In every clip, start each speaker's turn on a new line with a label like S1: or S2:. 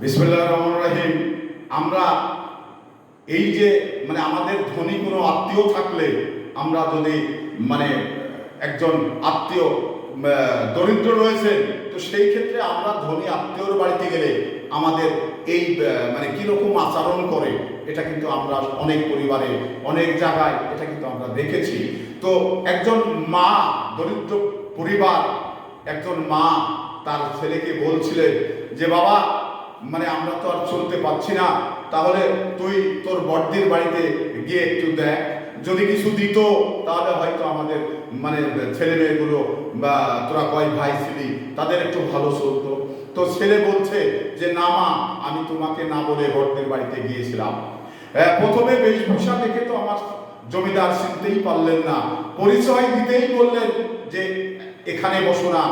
S1: বিসমিল্লাহির রহমানির রহিম। আমরা এই যে আমাদের ধনী কোনো আত্মীয় থাকলে, আমরা যদি একজন আত্মীয় দরিদ্র রয়েছেন, তো সেই ক্ষেত্রে আমরা ধনী আত্মীয়র বাড়িতে গেলে আমাদের এই কীরকম আচরণ করে, এটা কিন্তু আমরা অনেক পরিবারে অনেক জায়গায় এটা কিন্তু আমরা দেখেছি। তো একজন মা, দরিদ্র পরিবার, একজন মা তার ছেলেকে বলছিলেন যে বাবা, আমরা তো আর চলতে পারছি না, তাহলে তুই তোর বড়দির বাড়িতে গিয়ে একটু দেখ, যদি কিছু দিত তাহলে হয়তো আমাদের ছেলে মেয়েগুলো বা তোরা কয় ভাই ছিলি তাদের একটু ভালো চলতো। তো ছেলে বলছে যে না মা, আমি তোমাকে না বলে বড়দির বাড়িতে গিয়েছিলাম। প্রথমে বেশভূষা দেখে তো আমার জমিদার চিনতেই পারলেন না, পরিচয় দিতেই বললেন যে এখানে বসো না,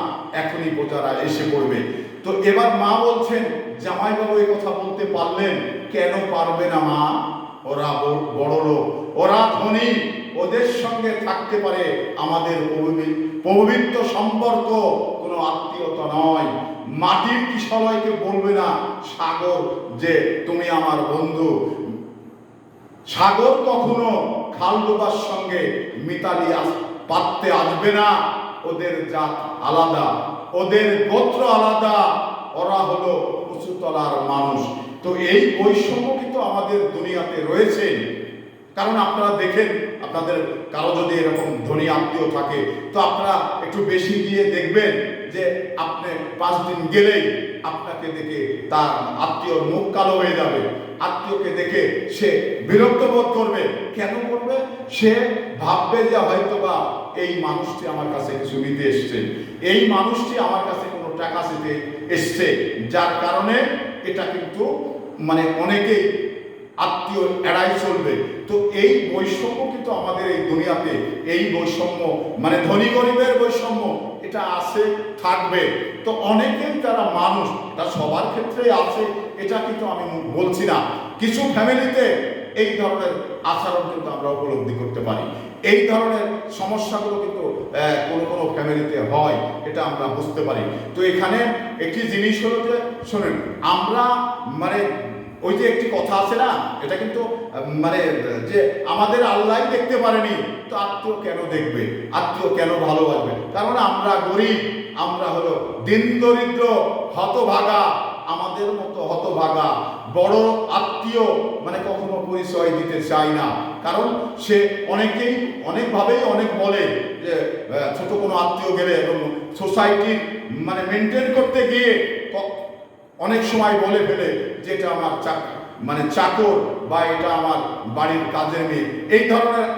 S1: এখনই প্রজারা এসে পড়বে। তো এবার মা বলছেন, জামাইবাবু এই কথা বলতে পারলেন, কেন পারবে না মা? ওরা বড় লোক, ওরা ধনী, ওদের সঙ্গে থাকতে পারে আমাদের পবিত্র সম্পর্ক, কোনো আত্মীয়তা নয়। মাটির কি সবাইকে বলবে না সাগর যে তুমি আমার বন্ধু? সাগর কখনো খালডোবার সঙ্গে মিতালি পাততে আসবে না। ওদের জাত আলাদা, ওদের গোত্র আলাদা, ওরা হলো উঁচুতলার মানুষ। তো এই বৈষম্য কিন্তু আমাদের দুনিয়াতে রয়েছে। কারণ আপনারা দেখেন, আপনাদের কারো যদি এরকম ধনী আত্মীয় থাকে, তো আপনারা একটু বেশি গিয়ে দেখবেন যে আপনি 5 দিন গেলেই আপনাকে দেখে তার আত্মীয়র মুখ কালো হয়ে যাবে। আত্মীয়কে দেখে সে বিরক্ত বোধ করবে। কেন করবে? সে ভাববে যে হয়তোবা এই মানুষটি আমার কাছে কিছু নিতে এসছে, এই মানুষটি আমার কাছে কোনো টাকা দিতে এসছে, যার কারণে এটা কিন্তু অনেকেই আত্মীয় এড়াই চলবে। তো এই বৈষম্য কিন্তু আমাদের এই দুনিয়াতে, এই বৈষম্য ধনী গরিবের বৈষম্য এটা আছে, থাকবে। তো অনেকেই যারা মানুষ, এটা সবার ক্ষেত্রেই আছে, এটা কিন্তু আমি বলছি না। কিছু ফ্যামিলিতে এই ধরনের আচরণ কিন্তু আমরা উপলব্ধি করতে পারি। এই ধরনের সমস্যাগুলো কিন্তু কোনো ফ্যামিলিতে হয়, এটা আমরা বুঝতে পারি। তো এখানে একটি জিনিস হলো যে, শোনেন, আমরা ওই যে একটি কথা আছে না, এটা কিন্তু যে আমাদের আল্লাহ দেখতে পারেনি, তো আত্মীয় কেন দেখবে, আত্মীয় কেন ভালোবাসবে? কারণ আমরা গরিব, আমরা হলো দিন দরিদ্র, হতভাগা। আমাদের মতো হতভাগা বড় আত্মীয় কখনো পরিচয় দিতে চায় না। কারণ সে অনেকেই অনেকভাবেই অনেক বলে যে ছোট কোনো আত্মীয় গেলে এবং সোসাইটি মেনটেন করতে গিয়ে অনেক সময় বলে ফেলে যে এটা আমার চাকর বা এটা আমার বাড়ির কাজের মেয়ে। এই ধরনের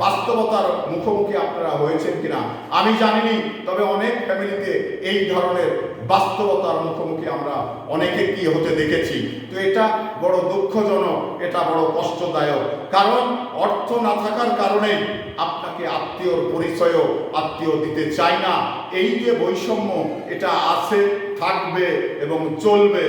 S1: বাস্তবতার মুখোমুখি আপনারা হয়েছেন কিনা আমি জানিনি, তবে অনেক ফ্যামিলিতে এই ধরনের বাস্তবতার মুখোমুখি আমরা অনেকে কি হতে দেখেছি। তো এটা বড় দুঃখজনক, এটা বড় কষ্টদায়ক। কারণ অর্থ না থাকার কারণে আপনাকে আত্মীয়র পরিচয়ও আত্মীয় দিতে চায় না। এই যে বৈষম্য, এটা আছে, থাকবে এবং চলবে।